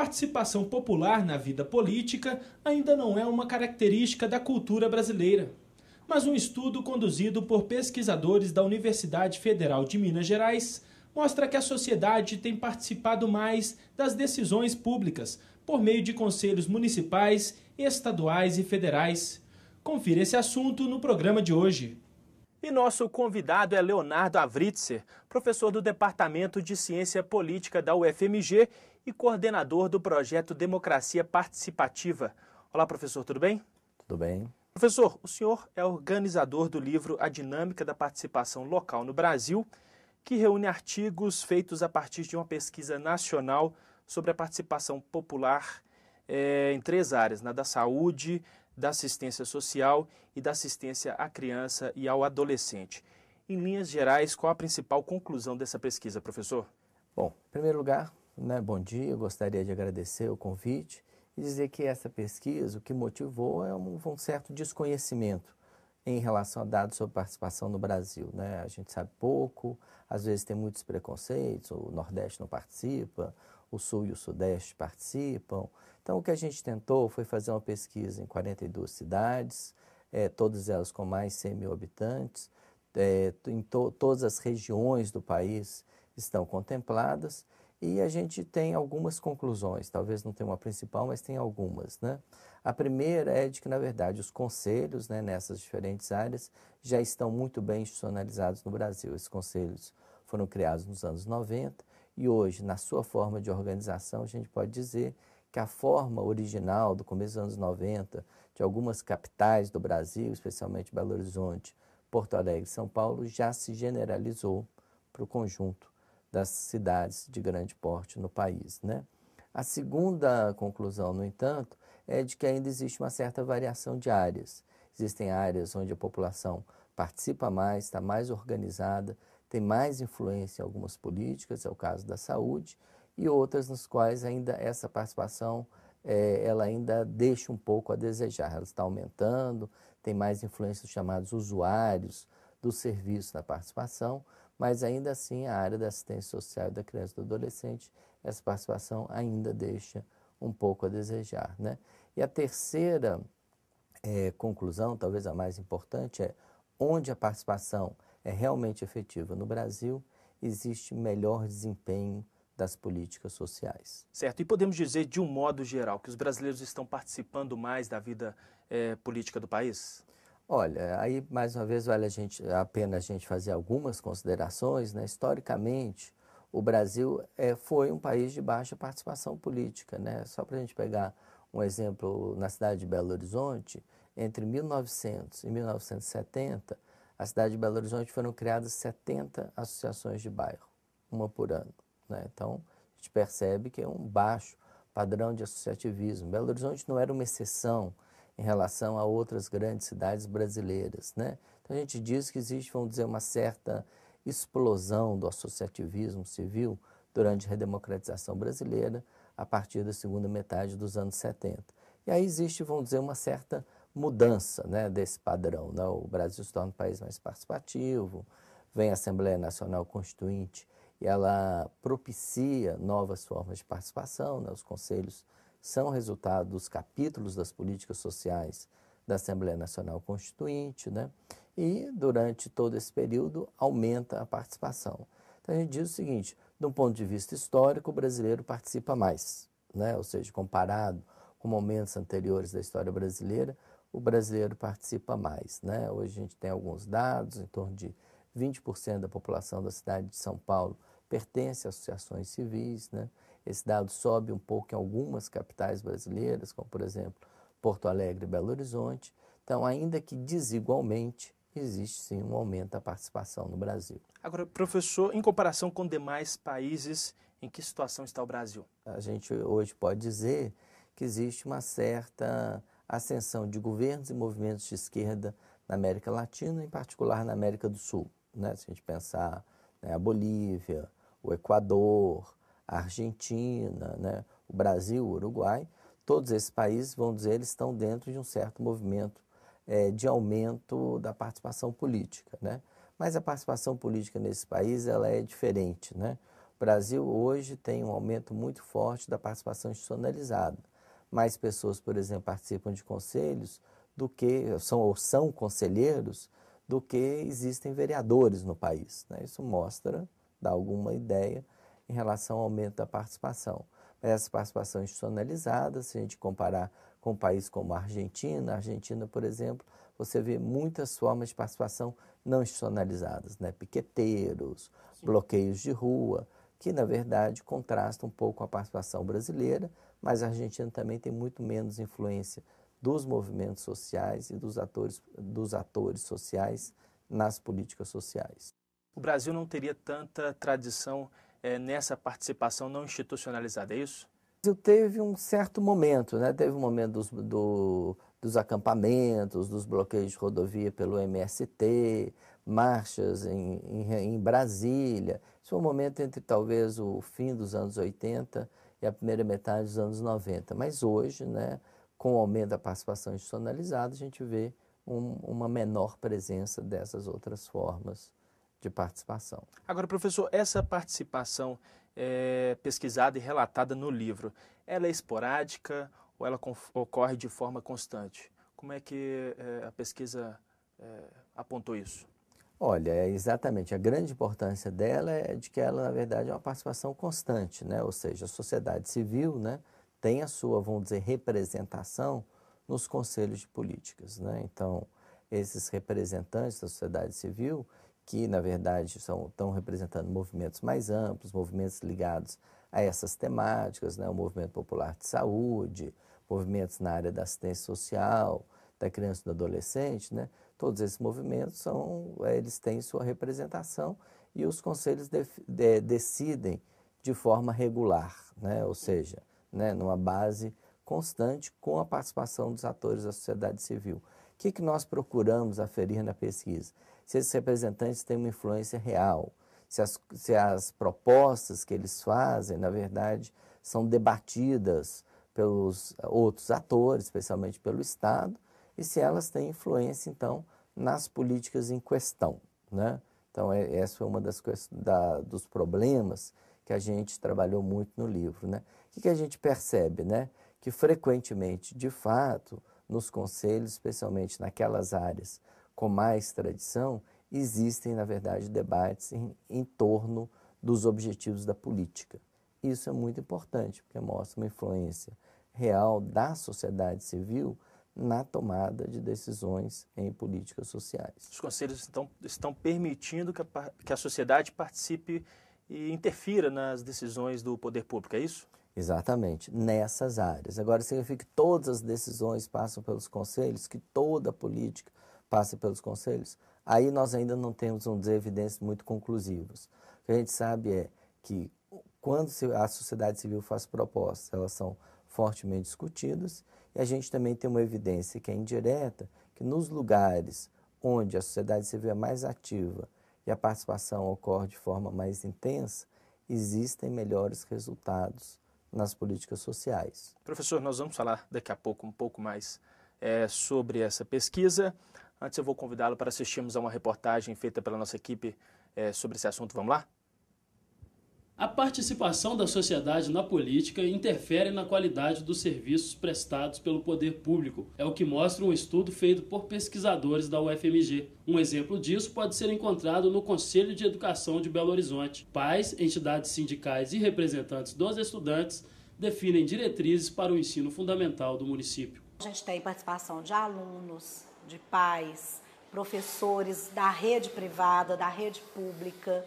participação popular na vida política ainda não é uma característica da cultura brasileira. Mas um estudo conduzido por pesquisadores da Universidade Federal de Minas Gerais mostra que a sociedade tem participado mais das decisões públicas por meio de conselhos municipais, estaduais e federais. Confira esse assunto no programa de hoje. E nosso convidado é Leonardo Avritzer, professor do Departamento de Ciência Política da UFMG e coordenador do projeto Democracia Participativa. Olá, professor, tudo bem? Tudo bem. Professor, o senhor é organizador do livro A Dinâmica da Participação Local no Brasil, que reúne artigos feitos a partir de uma pesquisa nacional sobre a participação popular em três áreas, da saúde, da assistência social e da assistência à criança e ao adolescente. Em linhas gerais, qual a principal conclusão dessa pesquisa, professor? Bom, em primeiro lugar, bom dia, eu gostaria de agradecer o convite e dizer que essa pesquisa, o que motivou é um certo desconhecimento em relação a dados sobre participação no Brasil. A gente sabe pouco, às vezes tem muitos preconceitos, o Nordeste não participa, o Sul e o Sudeste participam. Então, o que a gente tentou foi fazer uma pesquisa em 42 cidades, todas elas com mais de 100 mil habitantes, todas as regiões do país estão contempladas, e a gente tem algumas conclusões, talvez não tenha uma principal, mas tem algumas. A primeira é de que, na verdade, os conselhos nessas diferentes áreas já estão muito bem institucionalizados no Brasil. Esses conselhos foram criados nos anos 90 e hoje, na sua forma de organização, a gente pode dizer que a forma original do começo dos anos 90 de algumas capitais do Brasil, especialmente Belo Horizonte, Porto Alegre e São Paulo, já se generalizou para o conjunto das cidades de grande porte no país. A segunda conclusão, no entanto, é de que ainda existe uma certa variação de áreas. Existem áreas onde a população participa mais, está mais organizada, tem mais influência em algumas políticas, é o caso da saúde, e outras nas quais ainda essa participação ela ainda deixa um pouco a desejar. Ela está aumentando, tem mais influência dos chamados usuários do serviço na participação, mas ainda assim a área da assistência social e da criança e do adolescente, essa participação ainda deixa um pouco a desejar. E a terceira conclusão, talvez a mais importante, é onde a participação é realmente efetiva no Brasil, existe melhor desempenho das políticas sociais. Certo. E podemos dizer, de um modo geral, que os brasileiros estão participando mais da vida política do país? Olha, aí mais uma vez vale a pena a gente fazer algumas considerações. Historicamente, o Brasil foi um país de baixa participação política. Só para a gente pegar um exemplo, na cidade de Belo Horizonte, entre 1900 e 1970, a cidade de Belo Horizonte foram criadas 70 associações de bairro, uma por ano. Então, a gente percebe que é um baixo padrão de associativismo. Belo Horizonte não era uma exceção em relação a outras grandes cidades brasileiras. Então, a gente diz que existe, vamos dizer, uma certa explosão do associativismo civil durante a redemocratização brasileira a partir da segunda metade dos anos 70. E aí existe, vamos dizer, uma certa mudança desse padrão. O Brasil se torna um país mais participativo, vem a Assembleia Nacional Constituinte e ela propicia novas formas de participação. Os conselhos são resultado dos capítulos das políticas sociais da Assembleia Nacional Constituinte, e durante todo esse período aumenta a participação. Então a gente diz o seguinte, de um ponto de vista histórico, o brasileiro participa mais, ou seja, comparado com momentos anteriores da história brasileira, o brasileiro participa mais. Hoje a gente tem alguns dados, em torno de 20% da população da cidade de São Paulo pertence a associações civis. Esse dado sobe um pouco em algumas capitais brasileiras, como por exemplo Porto Alegre e Belo Horizonte. Então, ainda que desigualmente, existe sim um aumento da participação no Brasil. Agora, professor, em comparação com demais países, em que situação está o Brasil? A gente hoje pode dizer que existe uma certa ascensão de governos e movimentos de esquerda na América Latina, em particular na América do Sul. Se a gente pensar a Bolívia, o Equador, a Argentina, o Brasil, o Uruguai, todos esses países, vamos dizer, eles estão dentro de um certo movimento de aumento da participação política. Mas a participação política nesse país ela é diferente, O Brasil hoje tem um aumento muito forte da participação institucionalizada. Mais pessoas, por exemplo, participam de conselhos do que são conselheiros do que existem vereadores no país, né? Isso mostra, dá alguma ideia em relação ao aumento da participação. Mas essa participação institucionalizada, se a gente comparar com um país como a Argentina, por exemplo, você vê muitas formas de participação não institucionalizadas, né? Piqueteiros, sim, bloqueios de rua, que na verdade contrastam um pouco com a participação brasileira, mas a Argentina também tem muito menos influência dos movimentos sociais e dos atores sociais nas políticas sociais. O Brasil não teria tanta tradição nessa participação não institucionalizada, é isso? O Brasil teve um certo momento, né? Teve um momento dos acampamentos, dos bloqueios de rodovia pelo MST, marchas em Brasília. Isso foi um momento entre talvez o fim dos anos 80 e a primeira metade dos anos 90. Mas hoje, né, com o aumento da participação institucionalizada, a gente vê uma menor presença dessas outras formas de participação. Agora, professor, essa participação pesquisada e relatada no livro, ela é esporádica ou ela ocorre de forma constante? Como é que a pesquisa apontou isso? Olha, exatamente, a grande importância dela é de que ela, na verdade, é uma participação constante, né? Ou seja, a sociedade civil, né, tem a sua, vamos dizer, representação nos conselhos de políticas, né? Então, esses representantes da sociedade civil, que, na verdade, estão representando movimentos mais amplos, movimentos ligados a essas temáticas, né? O movimento popular de saúde, movimentos na área da assistência social, da criança e do adolescente, né? Todos esses movimentos eles têm sua representação e os conselhos decidem de forma regular, né? Ou seja, né, numa base constante com a participação dos atores da sociedade civil. O que nós procuramos aferir na pesquisa? Se esses representantes têm uma influência real, se as propostas que eles fazem, na verdade, são debatidas pelos outros atores, especialmente pelo Estado, e se elas têm influência, então, nas políticas em questão, né? Então, essa foi uma dos problemas que a gente trabalhou muito no livro, né? O que a gente percebe, né? Que, frequentemente, de fato, nos conselhos, especialmente naquelas áreas com mais tradição, existem, na verdade, debates em torno dos objetivos da política. Isso é muito importante, porque mostra uma influência real da sociedade civil na tomada de decisões em políticas sociais. Os conselhos estão permitindo que a sociedade participe e interfira nas decisões do poder público, é isso? Exatamente, nessas áreas. Agora, significa que todas as decisões passam pelos conselhos, que toda a política passa pelos conselhos? Aí nós ainda não temos, vamos dizer, evidências muito conclusivas. O que a gente sabe é que quando a sociedade civil faz propostas, elas são fortemente discutidas, e a gente também tem uma evidência que é indireta, que nos lugares onde a sociedade civil é mais ativa e a participação ocorre de forma mais intensa, existem melhores resultados nas políticas sociais. Professor, nós vamos falar daqui a pouco um pouco mais sobre essa pesquisa. Antes eu vou convidá-lo para assistirmos a uma reportagem feita pela nossa equipe sobre esse assunto. Vamos lá? A participação da sociedade na política interfere na qualidade dos serviços prestados pelo poder público. É o que mostra um estudo feito por pesquisadores da UFMG. Um exemplo disso pode ser encontrado no Conselho de Educação de Belo Horizonte. Pais, entidades sindicais e representantes dos estudantes definem diretrizes para o ensino fundamental do município. A gente tem participação de alunos, de pais, professores da rede privada, da rede pública,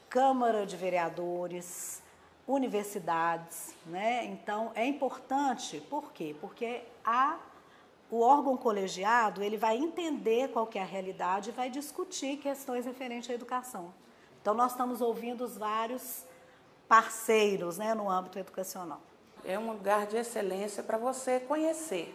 Câmara de Vereadores, universidades, né? Então, é importante, por quê? Porque o órgão colegiado, ele vai entender qual que é a realidade e vai discutir questões referentes à educação. Então, nós estamos ouvindo os vários parceiros, né, no âmbito educacional. É um lugar de excelência para você conhecer.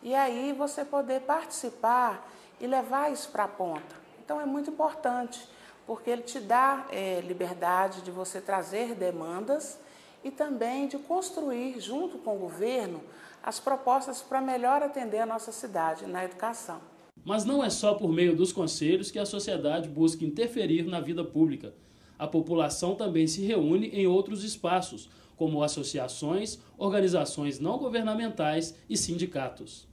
E aí você poder participar e levar isso para a ponta. Então, é muito importante, porque ele te dá liberdade de você trazer demandas e também de construir, junto com o governo, as propostas para melhor atender a nossa cidade na educação. Mas não é só por meio dos conselhos que a sociedade busca interferir na vida pública. A população também se reúne em outros espaços, como associações, organizações não governamentais e sindicatos.